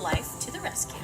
life to the rescue.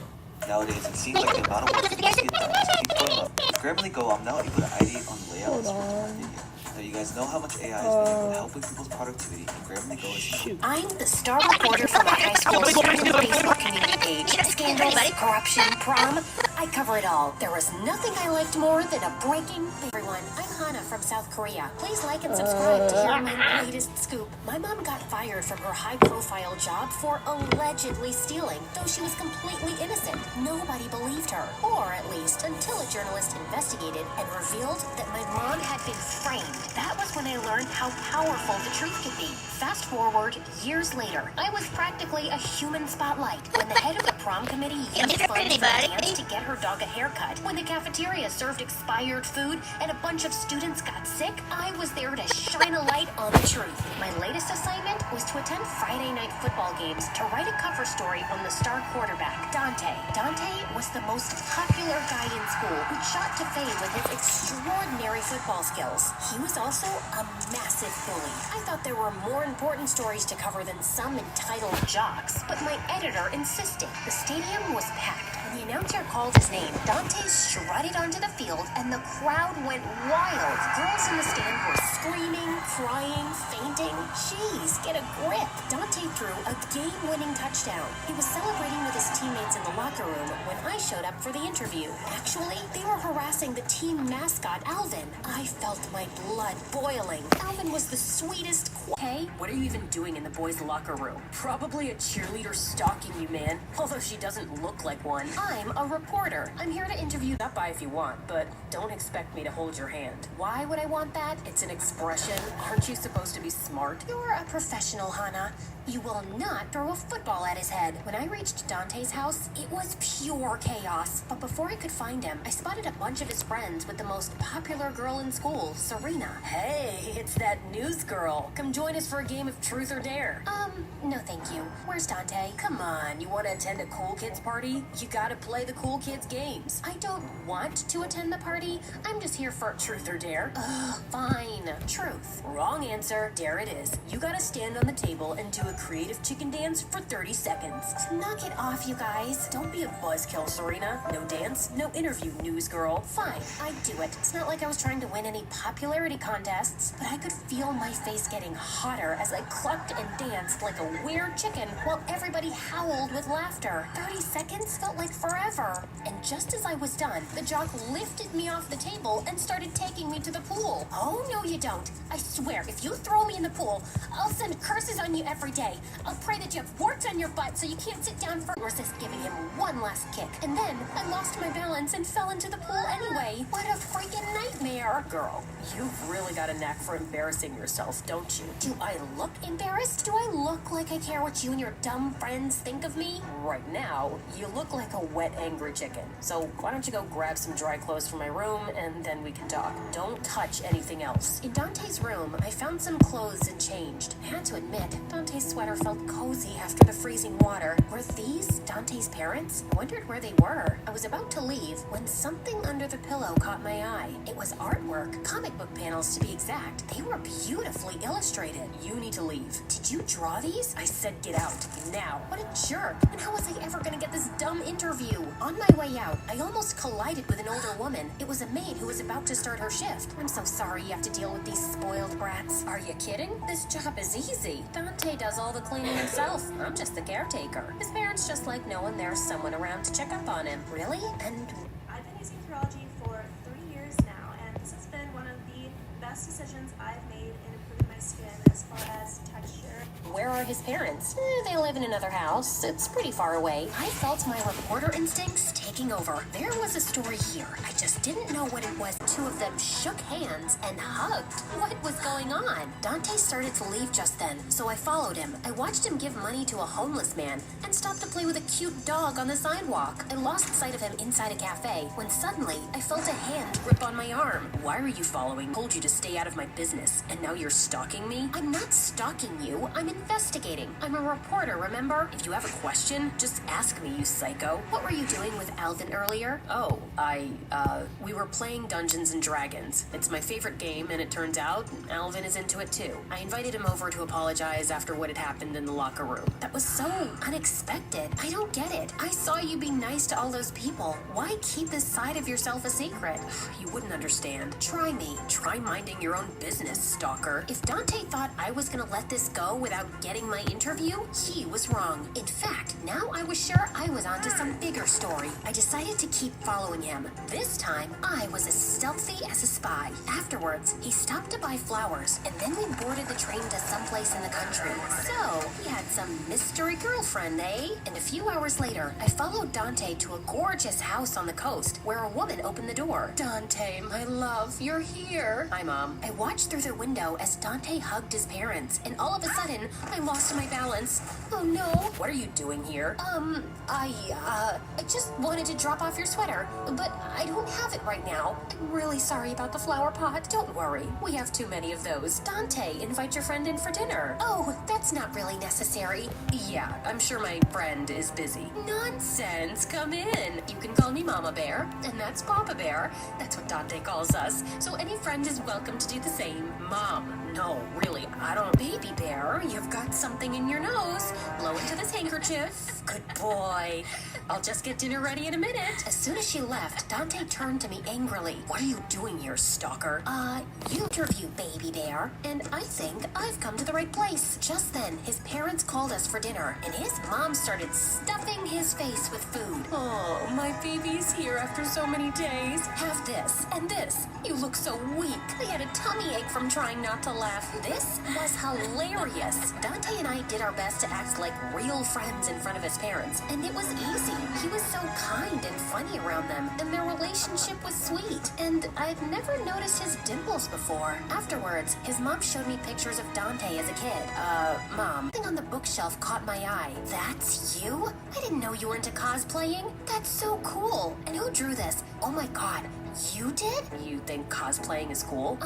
Nowadays, it seems like the amount of work that needs to get done just keeps going up. With Grammarly Go, I'm now able to ideate on the layout and script of my video. Now, you guys know how much AI has been able to help with people's productivity, and Grammarly Go is... I'm the star reporter for my high school's Facebook community page. Scandals, corruption, prom, I cover it all. There was nothing I liked more than a breaking... Everyone, I'm Hana from South Korea. Please like and subscribe to hear my latest scoop. My mom got fired from her high-profile job for allegedly stealing, though she was completely innocent. Nobody believed her, or at least until a journalist investigated and revealed that my mom had been framed. That was when I learned how powerful the truth could be. Fast forward years later, I was practically a human spotlight when the head of the prom committee used funds from dance to get her dog a haircut. When the cafeteria served expired food and a bunch of students got sick, I was there to shine a light on the truth. My latest assignment was to attend Friday night football games to write a cover story on the star quarterback, Dante. Dante was the most popular guy in school who shot to fame with his extraordinary football skills. He was also a massive bully. I thought there were more important stories to cover than some entitled jocks, but my editor insisted. The stadium was packed. When the announcer called his name, Dante strutted onto the field and the crowd went wild. Girls in the stand were screaming, crying, fainting. Jeez, get a grip. Dante threw a game-winning touchdown. He was celebrating with his teammates in the locker room when I showed up for the interview. Actually, they were harassing the team mascot, Alvin. I felt my blood boiling. Alvin was the sweetest. Hey, what are you even doing in the boys' locker room? Probably a cheerleader stalking you, man. Although she doesn't look like one. I'm a reporter. I'm here to interview. Stop by if you want, but don't expect me to hold your hand. Why would I want that? It's an expression. Aren't you supposed to be smart? You're a professional, Hana. You will not throw a football at his head. When I reached Dante's house, it was pure chaos. But before I could find him, I spotted a bunch of his friends with the most popular girl in school, Serena. Hey, it's that news girl. Come join us for a game of truth or dare. No thank you. Where's Dante? Come on, you want to attend a cool kids party? You gotta play the cool kids games. I don't want to attend the party. I'm just here for truth or dare. Ugh, fine. Truth. Wrong answer. Dare it is. You gotta stand on the table and do a creative chicken dance for 30 seconds. Knock it off, you guys. Don't be a buzzkill, Serena. No dance, no interview, news girl. Fine, I'd do it. It's not like I was trying to win any popularity contests, but I could feel my face getting hotter as I clucked and danced like a weird chicken while everybody howled with laughter. 30 seconds felt like forever. And just as I was done, the jock lifted me off the table and started taking me to the pool. Oh, no, you don't. I swear, if you throw me in the pool, I'll send curses on you every day. I'll pray that you have warts on your butt so you can't sit down for... Resist giving him one last kick. And then I lost my balance and fell into the pool anyway. What a freaking nightmare. Girl, you've really got a knack for embarrassing yourself, don't you? Do I look embarrassed? Do I look like I care what you and your dumb friends think of me? Right now, you look like a wet, angry chicken. So why don't you go grab some dry clothes from my room and then we can talk. Don't touch anything else. In Dante's room, I found some clothes and changed. I had to admit, Dante's sweater felt cozy after the freezing water. Were these Dante's parents? I wondered where they were. I was about to leave when something under the pillow caught my eye. It was artwork, comic book panels to be exact. They were beautifully illustrated. You need to leave. Did you draw these? I said get out. Now. What a jerk. And how was I ever gonna get this dumb interview? On my way out, I almost collided with an older woman. It was a maid who was about to start her shift. I'm so sorry you have to deal with these spoiled brats. Are you kidding? This job is easy. Dante does all the cleaning himself. I'm just the caretaker. His parents just like knowing there's someone around to check up on him. Really? And I've been using Curology for 3 years now, and this has been one of the best decisions I've made in improving my skin as far as texture. where are his parents? They live in another house. It's pretty far away. I felt my reporter instincts taking over. There was a story here. I just didn't know what it was. Two of them shook hands and hugged. What was going on? Dante started to leave just then, so I followed him. I watched him give money to a homeless man and stopped to play with a cute dog on the sidewalk. I lost sight of him inside a cafe when suddenly I felt a hand grip on my arm. Why are you following? I told you to stay out of my business, and now you're stalking stalking me? I'm not stalking you. I'm investigating. I'm a reporter, remember? If you have a question, just ask me, you psycho. What were you doing with Alvin earlier? Oh, we were playing Dungeons and Dragons. It's my favorite game, and it turns out Alvin is into it too. I invited him over to apologize after what had happened in the locker room. That was so unexpected. I don't get it. I saw you be nice to all those people. Why keep this side of yourself a secret? You wouldn't understand. Try me. Try minding your own business, stalker. If Dante thought I was gonna let this go without getting my interview, he was wrong. In fact, now I was sure I was onto some bigger story. I decided to keep following him. This time, I was as stealthy as a spy. Afterwards, he stopped to buy flowers, and then we boarded the train to someplace in the country. So, he had some mystery girlfriend, eh? And a few hours later, I followed Dante to a gorgeous house on the coast, where a woman opened the door. Dante, my love, you're here. Hi, Mom. I watched through the window as Dante hugged his parents, and all of a sudden, I lost my balance. Oh no. What are you doing here? I just wanted to drop off your sweater, but I don't have it right now. I'm really sorry about the flower pot. Don't worry, we have too many of those. Dante, invite your friend in for dinner. Oh, that's not really necessary. Yeah, I'm sure my friend is busy. Nonsense, come in. You can call me Mama Bear, and that's Papa Bear. That's what Dante calls us. So any friend is welcome to do the same. Mom, no, really, I don't. Baby Bear, you've got something in your nose. Blow into this handkerchief. Good boy. I'll just get dinner ready in a minute. As soon as she left, Dante turned to me angrily. What are you doing here, stalker? You interview Baby Bear, and I think I've come to the right place. Just then, his parents called us for dinner, and his mom started stuffing his face with food. Oh, my baby's here after so many days. Have this, and this. You look so weak. I had a tummy ache from trying not to laugh. This was hilarious. Dante and I did our best to act like real friends in front of his parents, and it was easy. He was so kind and funny around them, and their relationship was sweet. And I'd never noticed his dimples before. Afterwards, his mom showed me pictures of Dante as a kid. Mom, something on the bookshelf caught my eye. That's you? I didn't know you were into cosplaying. That's so cool. And who drew this? Oh my god. You did? You think cosplaying is cool?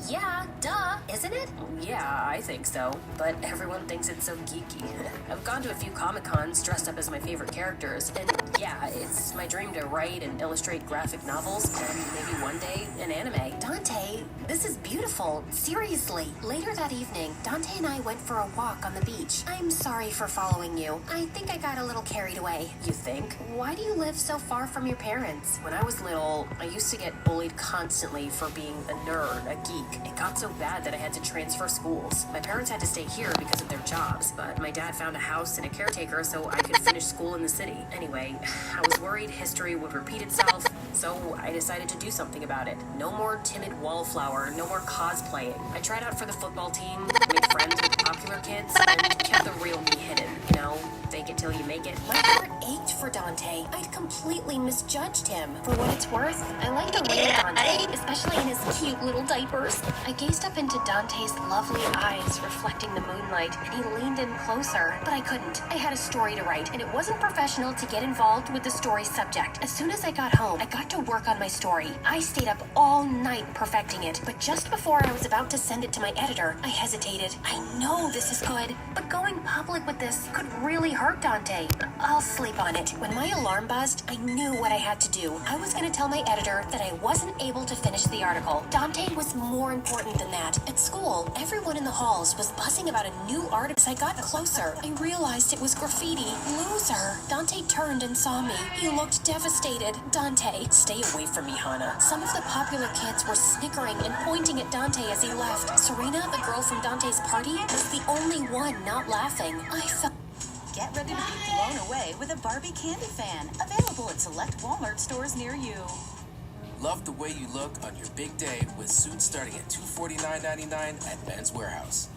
Yeah, duh, isn't it? Yeah, I think so, but everyone thinks it's so geeky. I've gone to a few Comic-Cons dressed up as my favorite characters, and yeah, it's my dream to write and illustrate graphic novels, and maybe one day an anime. Dante, this is beautiful, seriously. Later that evening, Dante and I went for a walk on the beach. I'm sorry for following you. I think I got a little carried away. You think? Why do you live so far from your parents? When I was little, I used to get bullied constantly for being a nerd, a geek. It got so bad that I had to transfer schools. My parents had to stay here because of their jobs, but my dad found a house and a caretaker so I could finish school in the city. Anyway, I was worried history would repeat itself, so I decided to do something about it. No more timid wallflower, no more cosplaying. I tried out for the football team, made friends with popular kids, and kept the real me hidden. You know, fake it till you make it. My heart ached for Dante. I'd completely misjudged him. For what it's worth, I like the real Dante, especially in his cute little diapers. I gazed up into Dante's lovely eyes reflecting the moonlight, and he leaned in closer, but I couldn't. I had a story to write, and it wasn't professional to get involved with the story's subject. As soon as I got home, I got to work on my story. I stayed up all night perfecting it, but just before I was about to send it to my editor, I hesitated. I know this is good, but going public with this could really hurt Dante. I'll sleep on it. When my alarm buzzed, I knew what I had to do. I was going to tell my editor that I wasn't able to finish the article. Dante was more important than that. At school, everyone in the halls was buzzing about a new article. As I got closer, I realized it was graffiti. Loser. Dante turned and saw me. He looked devastated. Dante, stay away from me, Hana. Some of the popular kids were snickering and pointing at Dante as he left. Serena, the girl from Dante's party, was the only one not laughing. I felt... Get ready to be blown away with a Barbie candy fan. Available at select Walmart stores near you. Love the way you look on your big day with suits starting at $249.99 at Men's Warehouse.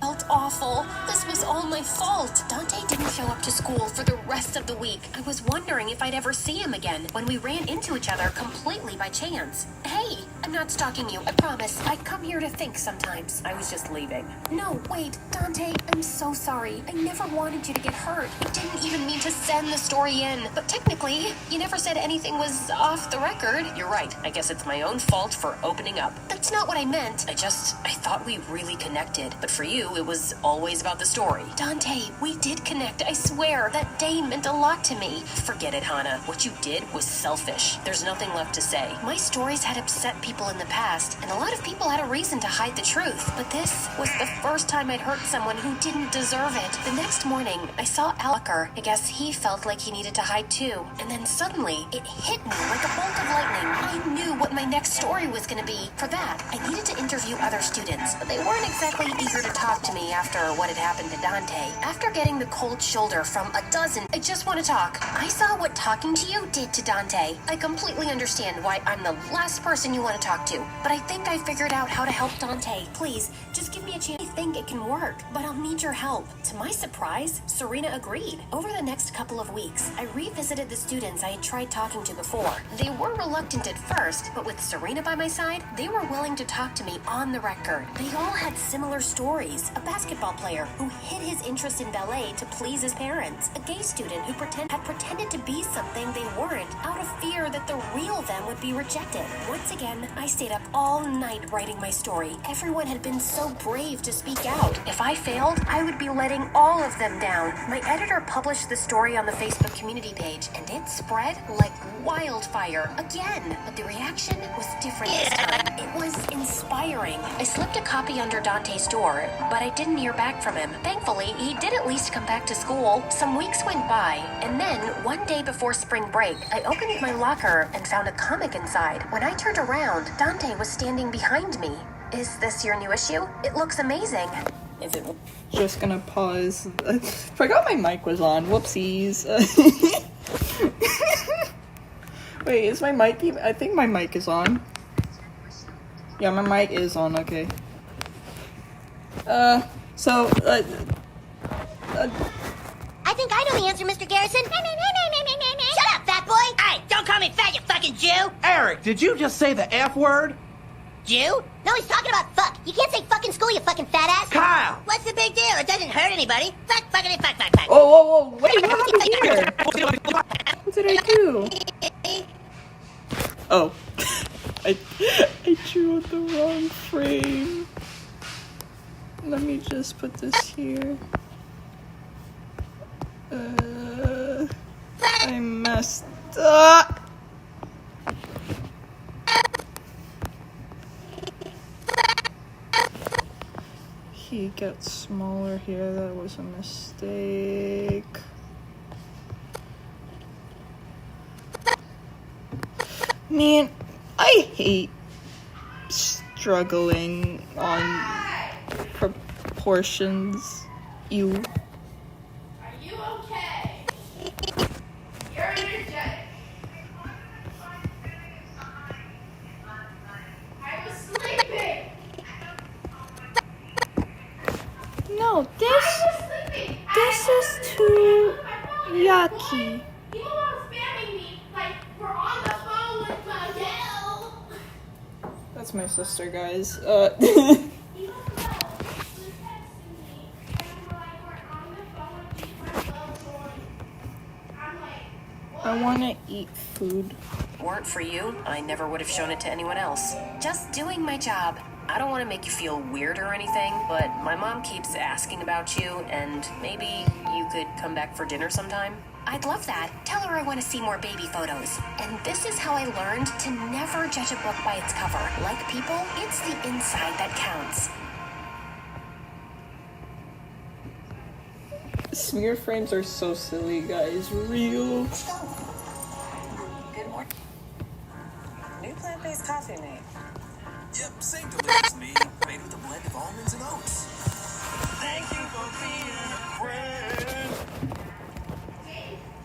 felt awful. This was all my fault. Dante didn't show up to school for the rest of the week. I was wondering if I'd ever see him again when we ran into each other completely by chance. Hey, I'm not stalking you, I promise. I come here to think sometimes. I was just leaving. No, wait, Dante, I'm so sorry. I never wanted you to get hurt. I didn't even mean to send the story in. But technically, you never said anything was off the record. You're right. I guess it's my own fault for opening up. That's not what I meant. I thought we really connected. But for you, it was always about the story. Dante, we did connect, I swear. That day meant a lot to me. Forget it, Hana. What you did was selfish. There's nothing left to say. My stories had upset people in the past, and a lot of people had a reason to hide the truth. But this was the first time I'd hurt someone who didn't deserve it. The next morning, I saw Alker. I guess he felt like he needed to hide too. And then suddenly, it hit me like a bolt of lightning. I knew what my next story was going to be. For that, I needed to interview other students, but they weren't exactly eager to talk to me after what had happened to Dante. After getting the cold shoulder from a dozen, I just want to talk. I saw what talking to you did to Dante. I completely understand why I'm the last person you want to talk to, but I think I figured out how to help Dante. Please, just give me a chance. I think it can work, but I'll need your help. To my surprise, Serena agreed. Over the next couple of weeks, I revisited the students I had tried talking to before. They were reluctant at first, but with Serena by my side, they were willing to talk to me on the record. They all had similar stories. A basketball player who hid his interest in ballet to please his parents. A gay student who had pretended to be something they weren't out of fear that the real them would be rejected. Once again, I stayed up all night writing my story. Everyone had been so brave to speak out. If I failed, I would be letting all of them down. My editor published the story on the Facebook community page, and it spread like wildfire again. But the reaction was different this time. It was inspiring. I slipped a copy under Dante's door, but I didn't hear back from him. Thankfully, he did at least come back to school. Some weeks went by, and then one day before spring break, I opened my locker and found a comic inside. When I turned around, Dante was standing behind me. Is this your new issue? It looks amazing. Is it? Just gonna pause. Forgot my mic was on. Whoopsies. Wait, is my mic even? I think my mic is on. Yeah, my mic is on. Okay. I think I know the answer, Mr. Garrison. Shut up, fat boy! Hey, don't call me fat, you fucking Jew! Eric, did you just say the F word? Jew? No, he's talking about fuck. You can't say fuck in school, you fucking fat ass. Kyle! What's the big deal? It doesn't hurt anybody. Fuck, fuckity, fuck, fuck, fuck. Whoa, wait, what happened here? What did I do? Oh. I drew the wrong frame. Let me just put this here. I messed up. He gets smaller here. That was a mistake. Man, I hate struggling on proportions. You. Are you okay? You're energetic. I was sleeping. No, this is too yucky. People are spamming me like we're on the phone with Miguel. That's my sister, guys. Even though she was texting me and we're on the phone with my little boy. I'm like, what? I want to eat food. Weren't for you, I never would have shown it to anyone else. Just doing my job. I don't want to make you feel weird or anything, but my mom keeps asking about you, and maybe you could come back for dinner sometime? I'd love that. Tell her I want to see more baby photos. And this is how I learned to never judge a book by its cover. Like people, it's the inside that counts. Smear frames are so silly, guys. Real. Good morning. New plant-based coffee mate. Yep, same delicious me, made with a blend of almonds and oats. Thank you for being a friend.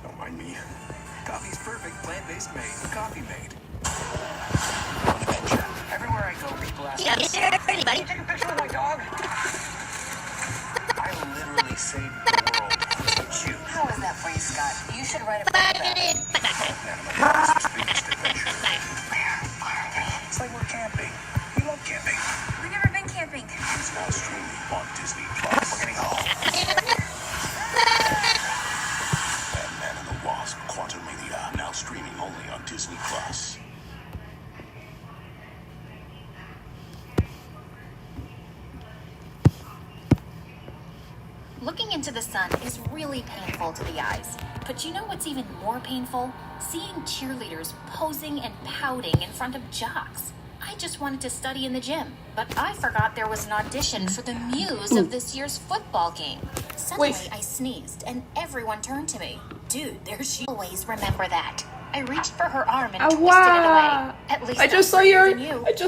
Don't mind me. Coffee's perfect, plant-based made, coffee made. On adventure. Everywhere I go, people ask me, Anybody? take a picture with my dog? save the world. That's what you. How is that for you, Scott? You should write a book about it. Animal Monster's biggest adventure. It's like we're camping. We love camping. We've never been camping. It's now streaming on Disney Plus. We're getting home. Ant-Man and the Wasp: Quantumania, now streaming only on Disney Plus. Looking into the sun is really painful to the eyes. But you know what's even more painful? Seeing cheerleaders posing and pouting in front of jocks. I just wanted to study in the gym, but I forgot there was an audition for the muse of this year's football game. Suddenly, I sneezed, and everyone turned to me. Dude, there she always remember that. I reached for her arm and twisted it away. At least I just saw your Then I OC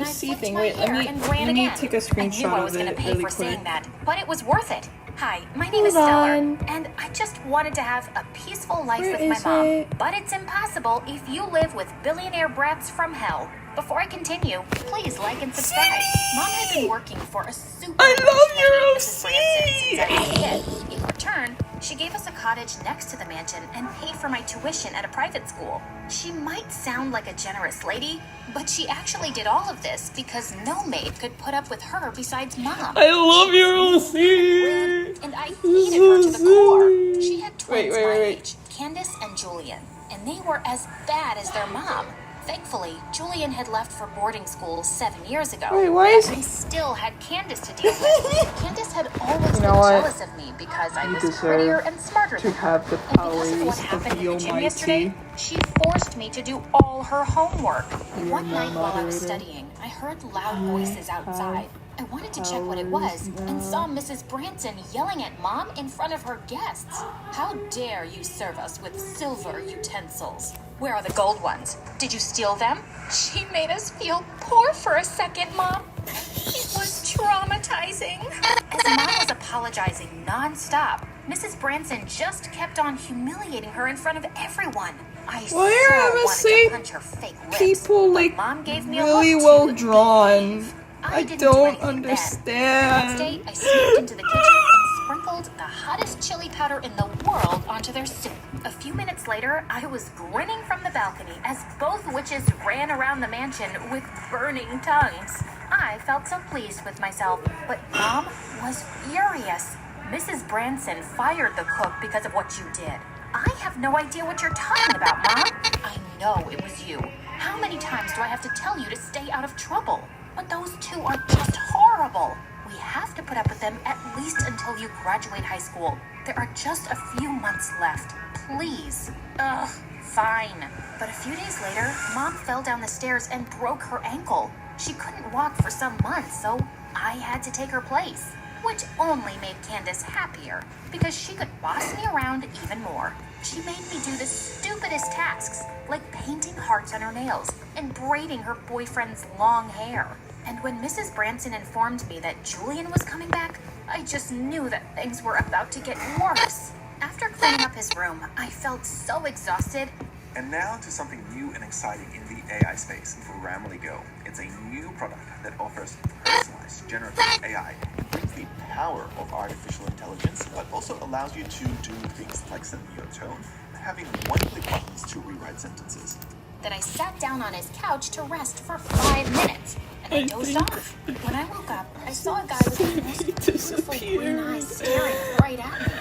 flipped thing. my Wait, hair let and me ran again. take a I knew I screenshot was of gonna it pay really for saying quick. that, but it was worth it. Hi, my name is Hold Stellar, on. and I just wanted to have a peaceful life Where with my is mom. it? But it's impossible if you live with billionaire brats from hell. Before I continue, please like and subscribe. Mom had been working for a super I love your Mrs. Branson since I was a kid. In return, she gave us a cottage next to the mansion and paid for my tuition at a private school. She might sound like a generous lady, but she actually did all of this because no maid could put up with her besides Mom. I love your OC. And I hated her to the core. She had twins my wait. age, Candace and Julian, and they were as bad as their mom. Thankfully, Julian had left for boarding school 7 years ago. Wait, why is I still had Candace to deal with. Candace had always been know what? jealous of me because I You was deserve prettier and smarter to than her. have the And because of what powers happened of in the the gym Almighty? yesterday, she forced me to do all her homework. You're One my night while I was moderator. studying, I heard loud voices outside. I wanted to check what it was and saw Mrs. Branson yelling at Mom in front of her guests. How dare you serve us with silver utensils? Where are the gold ones? Did you steal them? She made us feel poor for a second, Mom. It was traumatizing. As Mom was apologizing nonstop, Mrs. Branson just kept on humiliating her in front of everyone. I so Why are wanted MSC to punch her fake lips. people like Mom gave me a really look well to drawn? I didn't do don't anything then. The next understand. day, I sneaked into the kitchen and sprinkled the hottest chili powder in the world onto their soup. A few minutes later, I was grinning from the balcony as both witches ran around the mansion with burning tongues. I felt so pleased with myself, but Mom was furious. Mrs. Branson fired the cook because of what you did. I have no idea what you're talking about, Mom. I know it was you. How many times do I have to tell you to stay out of trouble? But those two are just horrible. We have to put up with them at least until you graduate high school. There are just a few months left. Please. Ugh, fine. But a few days later, Mom fell down the stairs and broke her ankle. She couldn't walk for some months, so I had to take her place. Which only made Candace happier, because she could boss me around even more. She made me do the stupidest tasks, like painting hearts on her nails and braiding her boyfriend's long hair. And when Mrs. Branson informed me that Julian was coming back, I just knew that things were about to get worse. After cleaning up his room, I felt so exhausted. And now to something new and exciting in the AI space for Grammarly Go. It's a new product that offers personalized generative AI. It brings the power of artificial intelligence, but also allows you to do things like setting your tone, having one-click buttons to rewrite sentences. Then I sat down on his couch to rest for 5 minutes, and I dozed off. When I woke up, I saw a guy with the most beautiful green eyes staring right at me.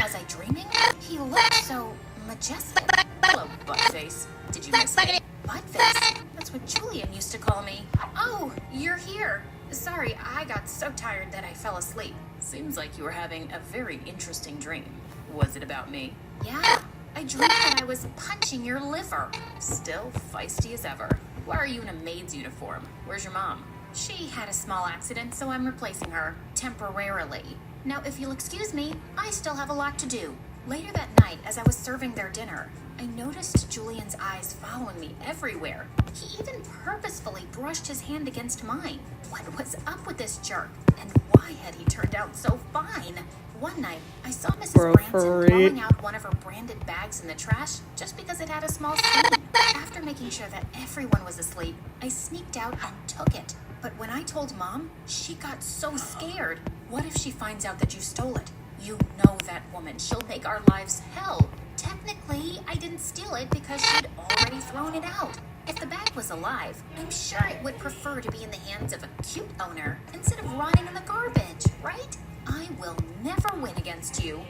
Was I dreaming? He looked so majestic. Hello, Buttface. Did you miss me? Buttface? That's what Julian used to call me. Oh, you're here. Sorry, I got so tired that I fell asleep. Seems like you were having a very interesting dream. Was it about me? Yeah. I dreamed that I was punching your liver. Still feisty as ever. Why are you in a maid's uniform? Where's your mom? She had a small accident, so I'm replacing her. Temporarily. Now, if you'll excuse me, I still have a lot to do. Later that night, as I was serving their dinner, I noticed Julian's eyes following me everywhere. He even purposefully brushed his hand against mine. What was up with this jerk? And why had he turned out so fine? One night, I saw Mrs. Branson throwing out one of her branded bags in the trash just because it had a small stain. After making sure that everyone was asleep, I sneaked out and took it. But when I told Mom, she got so scared. What if she finds out that you stole it? You know that woman. She'll make our lives hell. Technically, I didn't steal it because she'd already thrown it out. If the bag was alive, I'm sure it would prefer to be in the hands of a cute owner instead of rotting in the garbage, right? I will never win against you.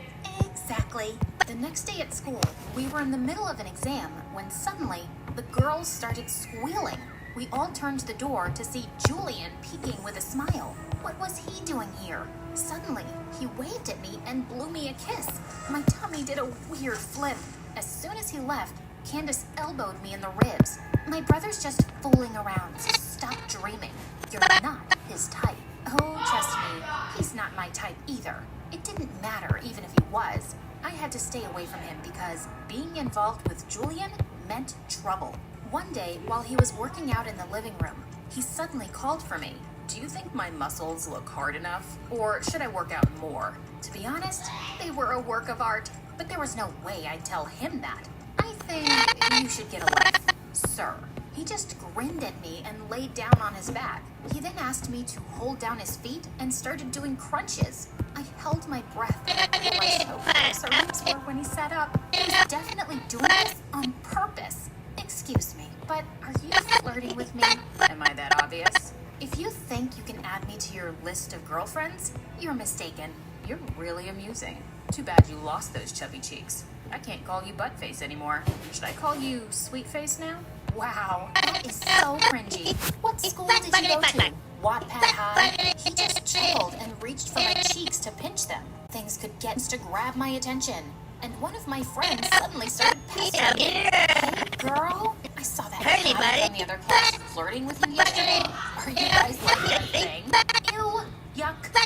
Exactly. The next day at school, we were in the middle of an exam when suddenly the girls started squealing. We all turned to the door to see Julian peeking with a smile. What was he doing here? Suddenly, he waved at me and blew me a kiss. My tummy did a weird flip. As soon as he left, Candace elbowed me in the ribs. My brother's just fooling around, so stop dreaming. You're not his type. Oh, trust me, he's not my type either. It didn't matter even if he was. I had to stay away from him because being involved with Julian meant trouble. One day, while he was working out in the living room, he suddenly called for me. Do you think my muscles look hard enough? Or should I work out more? To be honest, they were a work of art, but there was no way I'd tell him that. I think you should get a life, sir. He just grinned at me and laid down on his back. He then asked me to hold down his feet and started doing crunches. I held my breath and realized how close our lips were when he sat up. He's definitely doing this on purpose. Excuse me, but are you flirting with me? Am I that obvious? If you think you can add me to your list of girlfriends, you're mistaken. You're really amusing. Too bad you lost those chubby cheeks. I can't call you buttface anymore. Should I call you sweetface now? Wow, that is so cringy. What school did you go to? Wattpad High? He just chuckled and reached for my cheeks to pinch them. Things could get to grab my attention. And one of my friends suddenly started pestering me. Hey, girl, I saw that guy from the other class flirting with you yesterday. Are you guys like a thing? Ew, yuck. No,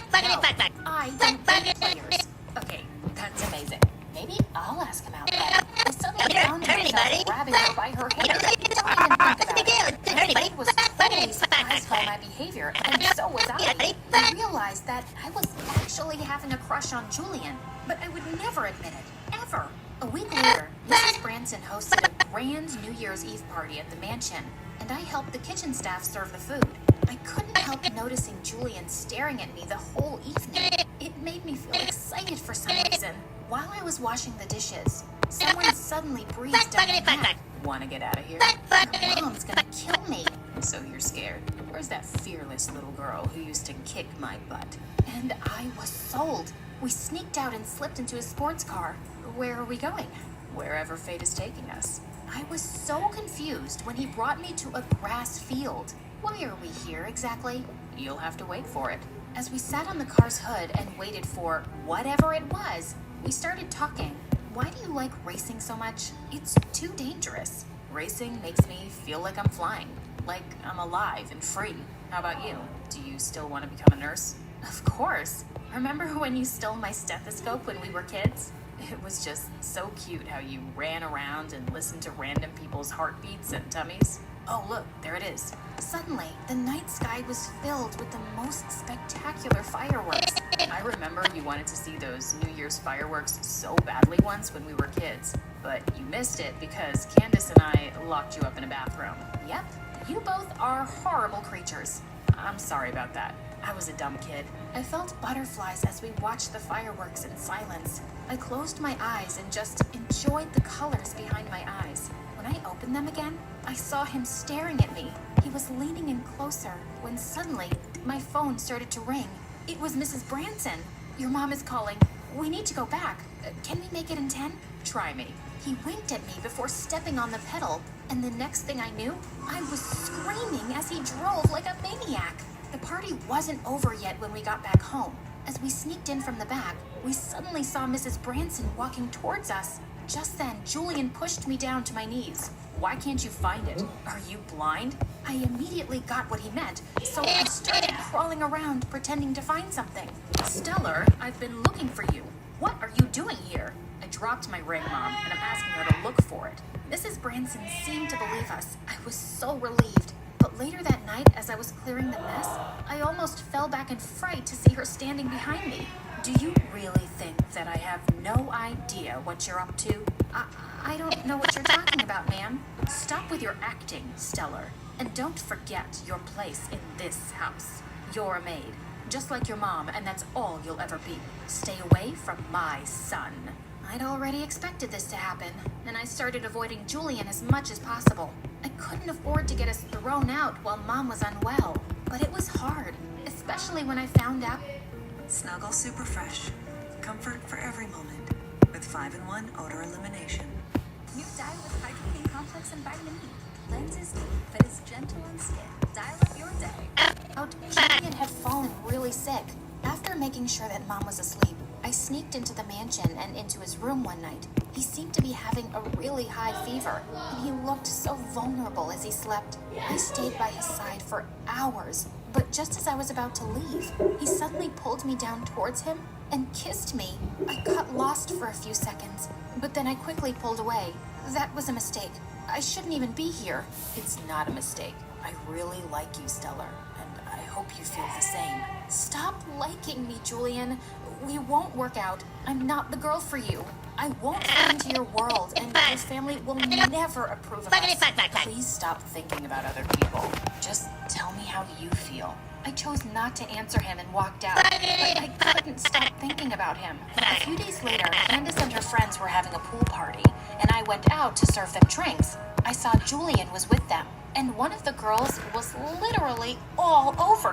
I don't like players. Okay, that's amazing. Maybe I'll ask him out then. I suddenly found myself grabbing her by her hair. Don't even think about it. The kid was totally surprised by my behavior, and so was I. I realized that I was actually having a crush on Julian, but I would never admit it, ever. A week later, Mrs. Branson hosted a grand New Year's Eve party at the mansion, and I helped the kitchen staff serve the food. I couldn't help noticing Julian staring at me the whole evening. It made me feel excited for some reason. While I was washing the dishes, someone suddenly breathed down my neck. Wanna get out of here? Your mom's gonna kill me. So you're scared. Where's that fearless little girl who used to kick my butt? And I was sold. We sneaked out and slipped into a sports car. Where are we going? Wherever fate is taking us. I was so confused when he brought me to a grass field. Why are we here exactly? You'll have to wait for it. As we sat on the car's hood and waited for whatever it was, we started talking. Why do you like racing so much? It's too dangerous. Racing makes me feel like I'm flying, like I'm alive and free. How about you? Do you still want to become a nurse? Of course. Remember when you stole my stethoscope when we were kids? It was just so cute how you ran around and listened to random people's heartbeats and tummies. Oh, look, there it is. Suddenly, the night sky was filled with the most spectacular fireworks. I remember you wanted to see those New Year's fireworks so badly once when we were kids, but you missed it because Candace and I locked you up in a bathroom. Yep, you both are horrible creatures. I'm sorry about that. I was a dumb kid. I felt butterflies as we watched the fireworks in silence. I closed my eyes and just enjoyed the colors behind my eyes. When I opened them again, I saw him staring at me. He was leaning in closer when suddenly my phone started to ring. It was Mrs. Branson. Your mom is calling. We need to go back. Can we make it in 10? Try me. He winked at me before stepping on the pedal, and the next thing I knew, I was screaming as he drove like a maniac. The party wasn't over yet when we got back home. As we sneaked in from the back, we suddenly saw Mrs. Branson walking towards us. Just then, Julian pushed me down to my knees. Why can't you find it? Are you blind? I immediately got what he meant, so I started crawling around pretending to find something. Stellar, I've been looking for you. What are you doing here? I dropped my ring, Mom, and I'm asking her to look for it. Mrs. Branson seemed to believe us. I was so relieved. But later that night, as I was clearing the mess, I almost fell back in fright to see her standing behind me. Do you really think that I have no idea what you're up to? I don't know what you're talking about, ma'am. Stop with your acting, Stellar. And don't forget your place in this house. You're a maid. just like your mom, and that's all you'll ever be. Stay away from my son. I'd already expected this to happen, and I started avoiding Julian as much as possible. I couldn't afford to get us thrown out while Mom was unwell, but it was hard, especially when I found out. Snuggle Super Fresh. Comfort for every moment. With 5-in-1 odor elimination. New dial with hydrogen complex and vitamin E. Lenses deep, but is gentle on skin. Dial up your day. Julian had fallen really sick. After making sure that Mom was asleep, I sneaked into the mansion and into his room one night. He seemed to be having a really high fever, and he looked so vulnerable as he slept. I stayed by his side for hours, but just as I was about to leave, he suddenly pulled me down towards him and kissed me. I got lost for a few seconds, but then I quickly pulled away. That was a mistake. I shouldn't even be here. It's not a mistake. I really like you, Stellar, and I hope you feel the same. Stop liking me, Julian. We won't work out. I'm not the girl for you. I won't fit into your world, and your family will never approve of us. Please stop thinking about other people. Just tell me how you feel. I chose not to answer him and walked out, but I couldn't stop thinking about him. A few days later, Candace and her friends were having a pool party, and I went out to serve them drinks. I saw Julian was with them, and one of the girls was literally all over